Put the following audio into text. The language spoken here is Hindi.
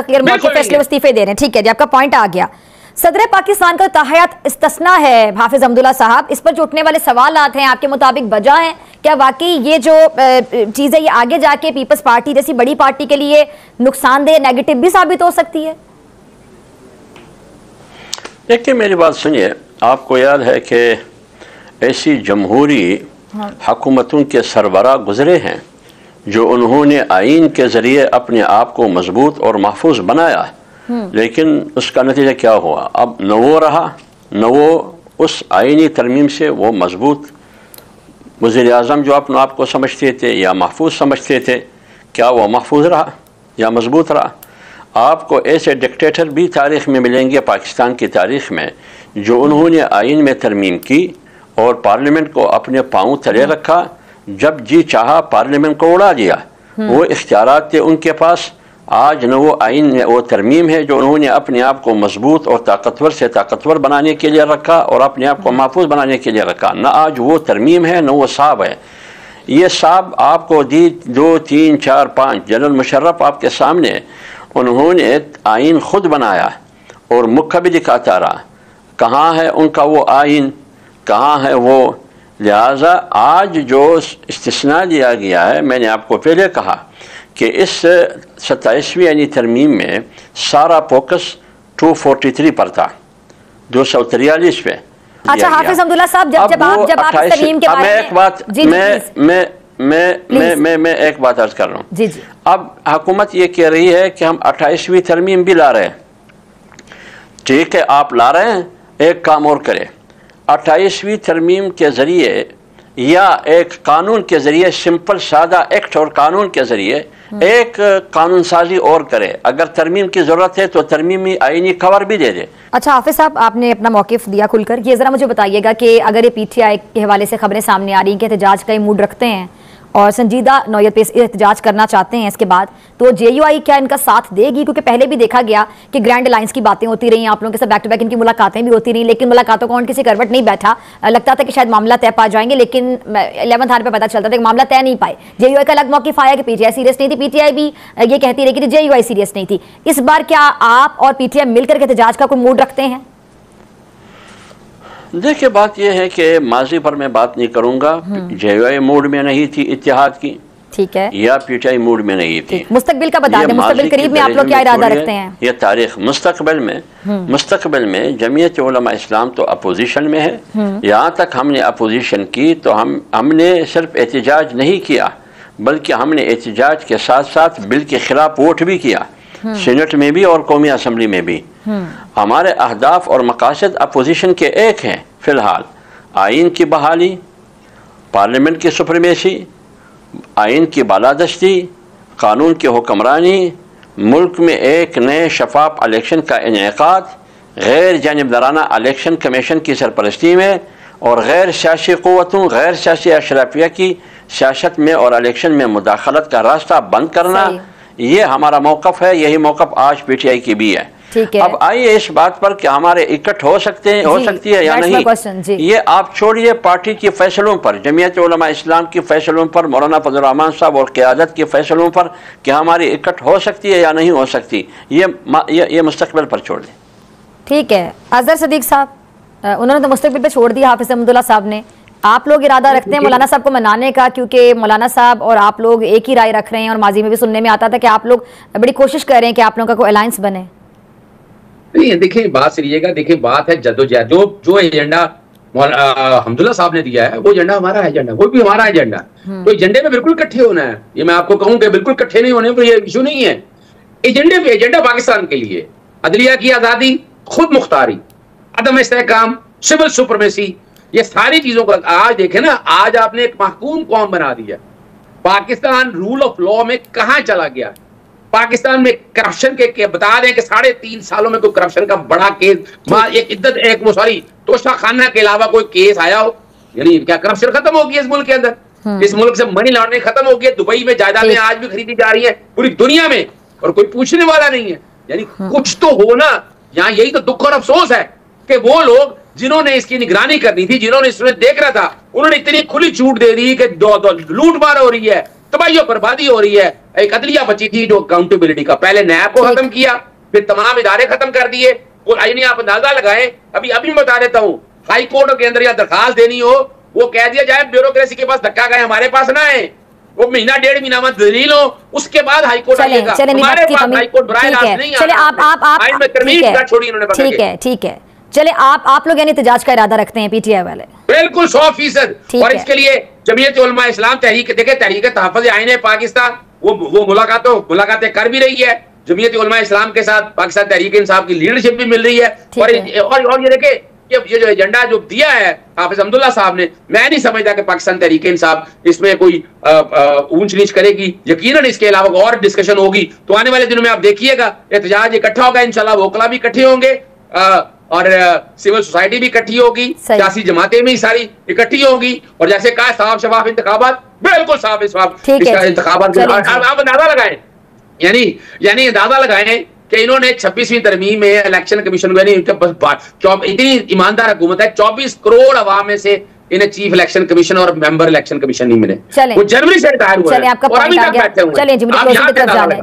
फैसले इस्तीफे दे रहे हैं, ठीक है जी, आपका पॉइंट आ गया। सदर पाकिस्तान का ताहयात इस्तिस्ना है हाफिज अब्दुल्ला साहब, इस पर जो उठने वाले सवालात हैं आपके मुताबिक वजह हैं क्या? वाकई ये जो चीज़ है ये आगे जाके पीपल्स पार्टी जैसी बड़ी पार्टी के लिए नुकसानदेह, नेगेटिव भी साबित हो सकती है? देखिए मेरी बात सुनिए, आपको याद है कि ऐसी जमहूरी हुकूमतों के सरबराह गुजरे हैं जो उन्होंने आइन के ज़रिए अपने आप को मजबूत और महफूज बनाया, लेकिन उसका नतीजा क्या हुआ? अब न वो रहा, न वो उस आइनी तरमीम से वो मजबूत वज़ीर आज़म जो अपने आप को समझते थे या महफूज समझते थे, क्या वो महफूज रहा या मजबूत रहा? आपको ऐसे डिक्टेटर भी तारीख़ में मिलेंगे पाकिस्तान की तारीख़ में जो उन्होंने आइन में तरमीम की और पार्लियामेंट को अपने पाँव तले रखा, जब जी चाहा पार्लियामेंट को उड़ा दिया। वो इख्तियारात थे उनके पास। आज न वो आइन में वो तरमीम है जो उन्होंने अपने आप को मजबूत और ताकतवर से ताकतवर बनाने के लिए रखा और अपने आप को महफूज बनाने के लिए रखा, न आज वो तरमीम है न वो साहब है। ये साहब आपको दी 2, 3, 4, 5 जनरल मुशर्रफ आपके सामने, उन्होंने आइन खुद बनाया और मुख्य भी दिखाता रहा। कहाँ है उनका वो आइन, कहाँ है वो? लिहाजा आज जो इस्तिस्ना दिया गया है, मैंने आपको पहले कहा कि इस 27वीं यानी तरमीम में सारा फोकस 243 पर था, 243 पे। अच्छा हाफिज अब्दुल्ला साहब, जब आप तरमीम के बारे में एक बात मैं एक बात अर्ज कर रहा हूँ जी जी। अब हुकूमत ये कह रही है कि हम 28वीं तरमीम भी ला रहे हैं। ठीक है, आप ला रहे हैं, एक काम और करें, 28वीं तरमीम के ज़रिए या एक कानून के ज़रिए, सिंपल सादा एक्ट और कानून के ज़रिए एक कानून साजी और करे। अगर तरमीम की ज़रूरत है तो तरमीमी आईनी कवर भी दे दे। अच्छा हाफिज साहब, आपने अपना मौक़िफ़ दिया खुलकर, ये ज़रा मुझे बताइएगा कि अगर ये PTI के हवाले से खबरें सामने आ रही हैं कि एहतजाज का मूड रखते हैं और संजीदा नौयत पे एहतजाज करना चाहते हैं इसके बाद, तो JUI क्या इनका साथ देगी? क्योंकि पहले भी देखा गया कि ग्रैंड अलायंस की बातें होती रही, आप लोगों के साथ बैक टू बैक इनकी मुलाकातें भी होती रही, लेकिन मुलाकातों का किसी करवट नहीं बैठा। लगता था कि शायद मामला तय पा जाएंगे, लेकिन 11th आवर पे पता चलता था कि मामला तय नहीं पाए। JUI का अलग मौक़िफ़ आया कि PTI सीरियस नहीं थी, PTI भी ये कहती रही कि JUI सीरियस नहीं थी। इस बार क्या आप और PTI मिलकर के एहतजाज का कोई मूड रखते हैं? देखिए बात यह है कि माजी पर मैं बात नहीं करूंगा। JUI मूड में नहीं थी इत्तेहाद की, ठीक है, या PTI मूड में नहीं थी। मुस्तकबिल का बता दें, मुस्तकबिल करीब में आप लोग क्या इरादा रखते हैं? ये तारीख मुस्तकबिल में जमीयत उलमा इस्लाम तो अपोजिशन में है। यहाँ तक हमने अपोजिशन की तो हमने सिर्फ एहतजाज नहीं किया, बल्कि हमने एहतजाज के साथ साथ बिल के खिलाफ वोट भी किया, सीनेट में भी और कौमी असम्बली में भी। हमारे अहदाफ और मकासद अपोजिशन के एक हैं फ़िलहाल, आइन की बहाली, पार्लियामेंट की सुप्रीमेसी, आइन की बालादस्ती, कानून की हुक्मरानी, मुल्क में एक नए शफाफ इलेक्शन का इनेकाद, गैर जानिबदाराना इलेक्शन कमीशन की सरपरस्ती में और गैर सियासी क़ुव्वतों, गैर सियासी अशराफिया की सियासत में और इलेक्शन में मुदाखलत का रास्ता बंद करना, ये हमारा मौक़िफ़ है। यही मौक़िफ़ आज PTI की भी है। अब आइए इस बात पर कि हमारे इकट्ठ हो सकती है या नहीं, ये आप छोड़िए पार्टी के फैसलों पर, जमीयत उलमा इस्लाम के फैसलों पर, मौलाना फजल रहमान साहब और क़यादत के फैसलों पर कि हमारी इकट्ठ हो सकती है या नहीं हो सकती, ये मुस्तकबिल पर छोड़ दें। ठीक है अजहर सदीक साहब, उन्होंने तो मुस्तकबिल पे छोड़ दिया हाफिज अब्दुल्ला साहब ने। आप लोग इरादा रखते हैं मौलाना साहब को मनाने का? क्योंकि मौलाना साहब और आप लोग एक ही राय रख रहे हैं और माजी में भी सुनने में आता था कि आप लोग बड़ी कोशिश कर रहे हैं कि आप लोगों का कोई अलायंस बने। नहीं देखिए बात सुनिएगा, देखिए बात है जद्दोजहद, जो एजेंडा हमदुल्ला साहब ने दिया है वो एजेंडा हमारा एजेंडा, वो भी हमारा एजेंडा। तो एजेंडे में बिल्कुल इकट्ठे होना है। ये मैं आपको कहूँ कि बिल्कुल इकट्ठे नहीं होने पर ये इशू नहीं है। एजेंडे पे एजेंडा पाकिस्तान के लिए अदलिया की आजादी, खुद मुख्तारी, अदम इस्तेहकाम, सिविल सुपरमेसी, ये सारी चीजों को आज देखें ना, आज आपने एक महकूम कौम बना दिया। पाकिस्तान रूल ऑफ लॉ में कहां चला गया? पाकिस्तान में करप्शन के बता दें कि 3.5 सालों में कोई करप्शन का बड़ा केस, तोशा खाना के अलावा कोई केस आया हो? यानी क्या करप्शन खत्म हो गया इस मुल्क के अंदर? इस मुल्क से मनी लॉन्ड्रिंग खत्म हो गई। दुबई में जायदादें आज भी खरीदी जा रही है पूरी दुनिया में और कोई पूछने वाला नहीं है। यानी कुछ तो हो ना। यहाँ यही तो दुख और अफसोस है कि वो लोग जिन्होंने इसकी निगरानी करनी थी, जिन्होंने इसमें देख रहा था, उन्होंने इतनी खुली छूट दे दी कि लूट मार हो रही है, तबाही और बर्बादी हो रही है। एक अदलिया बची थी जो अकाउंटेबिलिटी का, पहले नैब को खत्म किया, फिर तमाम इदारे खत्म कर दिए। यानी आप अंदाजा लगाएं, अभी मैं बता देता हूं, हाई कोर्ट के अंदर या दरखास्त देनी हो, वो कह दिया जाए ब्यूरोक्रेसी के पास धक्का गए, हमारे पास ना है, वो महीना डेढ़ महीना में दलील हो, उसके बाद हाईकोर्ट आएगा, हमारे पास हाईकोर्ट बराए रास्त नहीं है। चले आप ठीक है, ठीक है, चले आप लोग यानी एहतजाज का इरादा रखते हैं पीटीआई वाले? बिल्कुल 100%। और इसके लिए जमीयत उलमा इस्लाम तहरीक, देखे तहरीक तहफ़्फ़ुज़ आईन पाकिस्तान वो मुलाकातें कर भी रही है जमीयत उलमा इस्लाम के साथ, पाकिस्तान तहरीक इंसाफ की लीडरशिप भी मिल रही है। और ये देखे ये जो एजेंडा जो दिया है हाफिज अब्दुल्ला साहब ने, मैं नहीं समझता कि पाकिस्तान तहरीक इंसाफ इसमें कोई ऊंच नीच करेगी। यकीनन इसके अलावा और डिस्कशन होगी, तो आने वाले दिनों में आप देखिएगा एहतजाज इकट्ठा होगा इंशाल्लाह, वोकला भी इकट्ठे होंगे और सिविल सोसाइटी भी इकट्ठी होगी, सियासी जमातें भी सारी इकट्ठी होगी, और जैसे कहा साफ शफाफ इंतखाबात, बिल्कुल साफ इंतखाबात। आप अंदाजा लगाएं, यानी अंदाजा लगाएं कि इन्होंने 26वीं तरमीम में इलेक्शन कमीशन को, इतनी ईमानदार हुकूमत है, 24 करोड़ अवाम में से इन्हें चीफ इलेक्शन कमीशन और मेंबर इलेक्शन कमीशन नहीं मिले, वो जनवरी से रिटायर हुए और अभी तक बैठे हुए हैं।